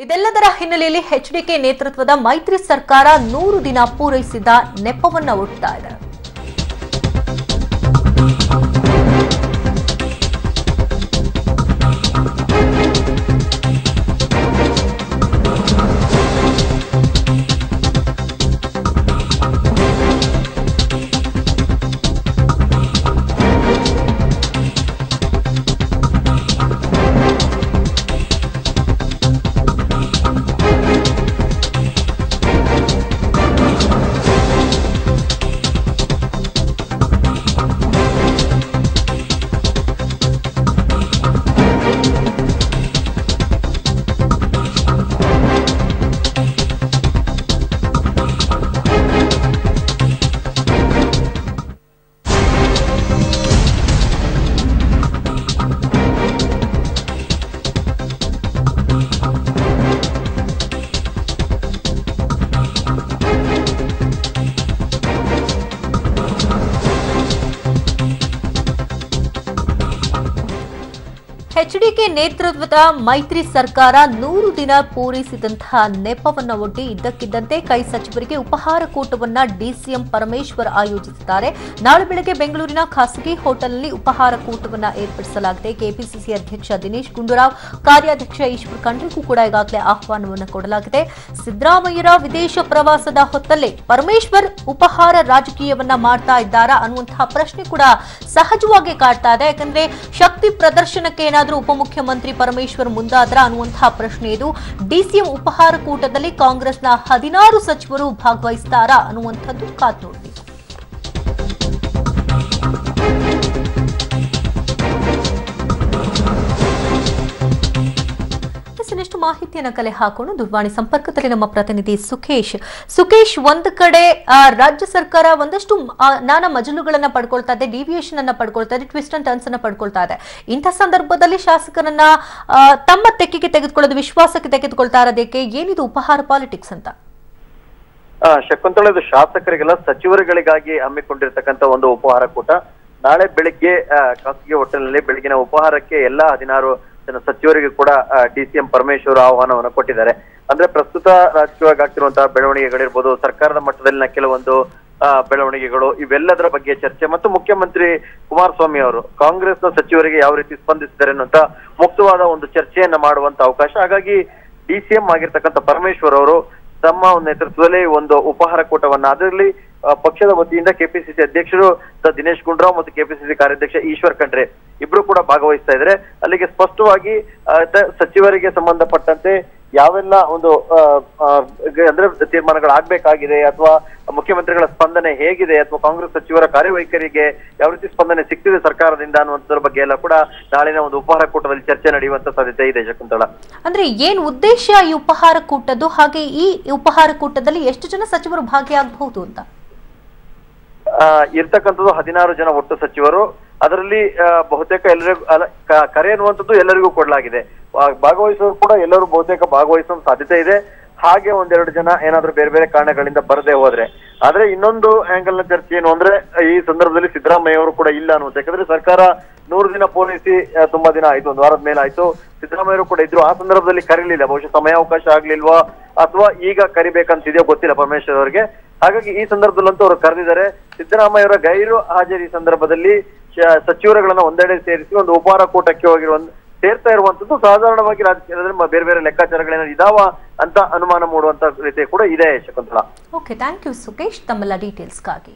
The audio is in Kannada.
ಇದೆಲ್ಲದರ ಹಿನ್ನೆಲೆಯಲ್ಲಿ ಎಚ್ಡಿಕೆ ನೇತೃತ್ವದ ಮೈತ್ರಿ ಸರ್ಕಾರ 100 ದಿನ ಪೂರೈಸಿದ ನೆಪವನ್ನ ಒಡ್ತಾ ಇದೆ. ಎಚ್ಡಿಕೆ ನೇತೃತ್ವದ ಮೈತ್ರಿ ಸರ್ಕಾರ 100 ದಿನ ಪೂರೈಸಿದಂತಹ ನೆಪವನ್ನ ಒಡ್ಡಿ ಇದ್ದಕ್ಕಿದ್ದಂತೆ ಕೈ ಸಚಿವರಿಗೆ ಉಪಹಾರ ಕೂಟವನ್ನ ಡಿಸಿಎಂ ಪರಮೇಶ್ವರ್ ಆಯೋಜಿಸಿದ್ದಾರೆ. ನಾಳೆ ಬೆಳಗ್ಗೆ ಬೆಂಗಳೂರಿನ ಖಾಸಗಿ ಹೋಟೆಲ್ನಲ್ಲಿ ಉಪಹಾರ ಕೂಟವನ್ನ ಏರ್ಪಡಿಸಲಾಗಿದೆ. ಕೆಪಿಸಿಸಿ ಅಧ್ಯಕ್ಷ ದಿನೇಶ್ ಗುಂಡೂರಾವ್, ಕಾರ್ಯಾಧ್ಯಕ್ಷ ಈಶ್ವರ್ ಖಂಡ್ರೆಗೂ ಕೂಡ ಈಗಾಗಲೇ ಆಹ್ವಾನವನ್ನು ಕೊಡಲಾಗಿದೆ. ಸಿದ್ದರಾಮಯ್ಯರ ವಿದೇಶ ಪ್ರವಾಸದ ಹೊತ್ತಲ್ಲೇ ಪರಮೇಶ್ವರ್ ಉಪಹಾರ ರಾಜಕೀಯವನ್ನ ಮಾಡ್ತಾ ಇದ್ದಾರಾ ಅನ್ನುವಂತಹ ಪ್ರಶ್ನೆ ಕೂಡ ಸಹಜವಾಗಿ ಕಾಡ್ತಾ ಇದೆ. ಯಾಕಂದ್ರೆ ಶಕ್ತಿ ಪ್ರದರ್ಶನಕ್ಕೆ ಏನಾದರೂ ಉಪಮುಖ್ಯಮಂತ್ರಿ ಪರಮೇಶ್ವರ್ ಮುಂದಾದ್ರ ಅನ್ನುವಂತಹ ಪ್ರಶ್ನೆ ಇದು. ಡಿಸಿಎಂ ಉಪಹಾರ ಕೂಟದಲ್ಲಿ ಕಾಂಗ್ರೆಸ್ನ 16 ಸಚಿವರು ಭಾಗವಹಿಸುತ್ತಾರಾ ಅನ್ನುವಂಥದ್ದು ಕಾದು ನೋಡಬೇಕು. ಇನ್ನಷ್ಟು ಮಾಹಿತಿಯನ್ನು ಕಲೆ ಹಾಕೊಂಡು ದೂರವಾಣಿ ಸಂಪರ್ಕದಲ್ಲಿ ನಮ್ಮ ಪ್ರತಿನಿಧಿ ಸುಖೇಶ್ ಒಂದು ಕಡೆ ರಾಜ್ಯ ಸರ್ಕಾರ ಒಂದಷ್ಟು ನಾನಾ ಮಜಲುಗಳನ್ನ ಪಡ್ಕೊಳ್ತಾ ಇದೆ, ಡಿವಿಯೇಷನ್ ಅನ್ನ ಪಡ್ಕೊಳ್ತಾ ಇದೆ, ಟ್ವಿಸ್ಟ್ ಅಂಡ್ ಟರ್ನ್ಸ್ ಅನ್ನ ಪಡ್ಕೊಳ್ತಾ ಇದೆ. ಇಂಥ ಸಂದರ್ಭದಲ್ಲಿ ಶಾಸಕರನ್ನ ತಮ್ಮ ತೆಕ್ಕೆಗೆ ತೆಗೆದುಕೊಳ್ಳೋದು, ವಿಶ್ವಾಸಕ್ಕೆ ತೆಗೆದುಕೊಳ್ತಾ ಇರೋದಕ್ಕೆ ಏನಿದು ಉಪಹಾರ ಪಾಲಿಟಿಕ್ಸ್ ಅಂತ? ಶಕುಂತಳ, ಇದು ಶಾಸಕರಿಗೆಲ್ಲ ಸಚಿವರುಗಳಿಗಾಗಿ ಹಮ್ಮಿಕೊಂಡಿರ್ತಕ್ಕಂಥ ಒಂದು ಉಪಹಾರ ಕೂಟ. ನಾಳೆ ಬೆಳಿಗ್ಗೆ ಖಾಸಗಿ ಹೋಟೆಲ್ನಲ್ಲಿ ಬೆಳಗಿನ ಉಪಹಾರಕ್ಕೆ ಎಲ್ಲಾ 16 ಜನ ಸಚಿವರಿಗೆ ಕೂಡ ಡಿಸಿಎಂ ಪರಮೇಶ್ವರ್ ಆಹ್ವಾನವನ್ನು ಕೊಟ್ಟಿದ್ದಾರೆ. ಅಂದ್ರೆ ಪ್ರಸ್ತುತ ರಾಜಕೀಯವಾಗಿ ಆಗ್ತಿರುವಂತಹ ಬೆಳವಣಿಗೆಗಳಿರ್ಬೋದು, ಸರ್ಕಾರದ ಮಟ್ಟದಲ್ಲಿನ ಕೆಲವೊಂದು ಬೆಳವಣಿಗೆಗಳು, ಇವೆಲ್ಲದರ ಬಗ್ಗೆ ಚರ್ಚೆ ಮತ್ತು ಮುಖ್ಯಮಂತ್ರಿ ಕುಮಾರಸ್ವಾಮಿ ಅವರು ಕಾಂಗ್ರೆಸ್ನ ಸಚಿವರಿಗೆ ಯಾವ ರೀತಿ ಸ್ಪಂದಿಸಿದ್ದಾರೆ ಅನ್ನುವಂತ ಮುಕ್ತವಾದ ಒಂದು ಚರ್ಚೆಯನ್ನ ಮಾಡುವಂತ ಅವಕಾಶ. ಹಾಗಾಗಿ ಡಿಸಿಎಂ ಆಗಿರ್ತಕ್ಕಂಥ ಪರಮೇಶ್ವರ್ ಅವರು ತಮ್ಮ ನೇತೃತ್ವದಲ್ಲಿ ಒಂದು ಉಪಹಾರ ಕೂಟವನ್ನ, ಅದರಲ್ಲಿ ಪಕ್ಷದ ವತಿಯಿಂದ ಕೆಪಿಸಿಸಿ ಅಧ್ಯಕ್ಷರು ದಿನೇಶ್ ಗುಂಡೂರಾವ್ ಮತ್ತು ಕೆಪಿಸಿಸಿ ಕಾರ್ಯಾಧ್ಯಕ್ಷ ಈಶ್ವರ್ ಖಂಡ್ರೆ ಇಬ್ರು ಕೂಡ ಭಾಗವಹಿಸ್ತಾ ಇದ್ದಾರೆ. ಅಲ್ಲಿಗೆ ಸ್ಪಷ್ಟವಾಗಿ ಸಚಿವರಿಗೆ ಸಂಬಂಧಪಟ್ಟಂತೆ ಯಾವೆಲ್ಲ ಒಂದು ಅಂದ್ರೆ ತೀರ್ಮಾನಗಳಾಗಬೇಕಾಗಿದೆ ಅಥವಾ ಮುಖ್ಯಮಂತ್ರಿಗಳ ಸ್ಪಂದನೆ ಹೇಗಿದೆ ಅಥವಾ ಕಾಂಗ್ರೆಸ್ ಸಚಿವರ ಕಾರ್ಯವೈಖರಿಗೆ ಯಾವ ರೀತಿ ಸ್ಪಂದನೆ ಸಿಗ್ತಿದೆ ಸರ್ಕಾರದಿಂದ ಅನ್ನುವಂಥದ್ರ ಬಗ್ಗೆ ಎಲ್ಲ ಕೂಡ ನಾಳಿನ ಒಂದು ಉಪಹಾರ ಕೂಟದಲ್ಲಿ ಚರ್ಚೆ ನಡೆಯುವಂತ ಸಾಧ್ಯತೆ ಇದೆ. ಶಕುಂತಳ, ಅಂದ್ರೆ ಏನ್ ಉದ್ದೇಶ ಈ ಉಪಹಾರ ಕೂಟದ್ದು, ಹಾಗೆ ಈ ಉಪಹಾರ ಕೂಟದಲ್ಲಿ ಎಷ್ಟು ಜನ ಸಚಿವರು ಭಾಗಿಯಾಗಬಹುದು ಅಂತ? ಇರ್ತಕ್ಕಂಥದ್ದು 16 ಜನ ಒಟ್ಟು ಸಚಿವರು. ಅದರಲ್ಲಿ ಬಹುತೇಕ ಎಲ್ಲರಿಗೂ ಕರೆ ಅನ್ನುವಂಥದ್ದು ಎಲ್ಲರಿಗೂ ಕೊಡಲಾಗಿದೆ. ಭಾಗವಹಿಸೋರು ಕೂಡ ಎಲ್ಲರೂ ಬಹುತೇಕ ಭಾಗವಹಿಸುವ ಸಾಧ್ಯತೆ ಇದೆ. ಹಾಗೆ 1-2 ಜನ ಏನಾದ್ರೂ ಬೇರೆ ಬೇರೆ ಕಾರಣಗಳಿಂದ ಬರದೇ ಹೋದ್ರೆ. ಆದ್ರೆ ಇನ್ನೊಂದು ಆಂಗಲ್ ನ ಚರ್ಚೆ ಏನು ಅಂದ್ರೆ, ಈ ಸಂದರ್ಭದಲ್ಲಿ ಸಿದ್ದರಾಮಯ್ಯ ಅವರು ಕೂಡ ಇಲ್ಲ ಅನ್ನುವಂಥ. ಯಾಕಂದ್ರೆ ಸರ್ಕಾರ 100 ದಿನ ಪೂರೈಸಿ ತುಂಬಾ ದಿನ ಆಯ್ತು, 1 ವಾರದ ಮೇಲೆ ಆಯ್ತು. ಸಿದ್ದರಾಮಯ್ಯರು ಕೂಡ ಇದ್ರು, ಆ ಸಂದರ್ಭದಲ್ಲಿ ಕರೀಲಿಲ್ಲ. ಬಹುಶಃ ಸಮಯಾವಕಾಶ ಆಗ್ಲಿಲ್ವಾ ಅಥವಾ ಈಗ ಕರಿಬೇಕಂತಿದೆಯೋ ಗೊತ್ತಿಲ್ಲ ಪರಮೇಶ್ವರ್ ಅವರಿಗೆ. ಹಾಗಾಗಿ ಈ ಸಂದರ್ಭದಲ್ಲಂತೂ ಅವರು ಕರೆದಿದ್ದಾರೆ. ಸಿದ್ದರಾಮಯ್ಯವರ ಗೈರು ಹಾಜರಿ ಸಂದರ್ಭದಲ್ಲಿ ಸಚಿವರುಗಳನ್ನ ಒಂದೆಡೆ ಸೇರಿಸಿ ಒಂದು ಉಪಹಾರ ಕೂಟಕ್ಕೆ ಸೇರ್ತಾ ಇರುವಂತದ್ದು ಸಾಧಾರಣವಾಗಿ ರಾಜಕೀಯದಲ್ಲಿ ಬೇರೆ ಬೇರೆ ಲೆಕ್ಕಾಚಾರಗಳೇನಾದ್ರು ಇದಾವ ಅಂತ ಅನುಮಾನ ಮೂಡುವಂತ ರೀತಿ ಕೂಡ ಇದೆ. Shakuntala, okay, thank you Sukhesh ತಮ್ಮೆಲ್ಲ ಡೀಟೇಲ್ಸ್ಗಾಗಿ.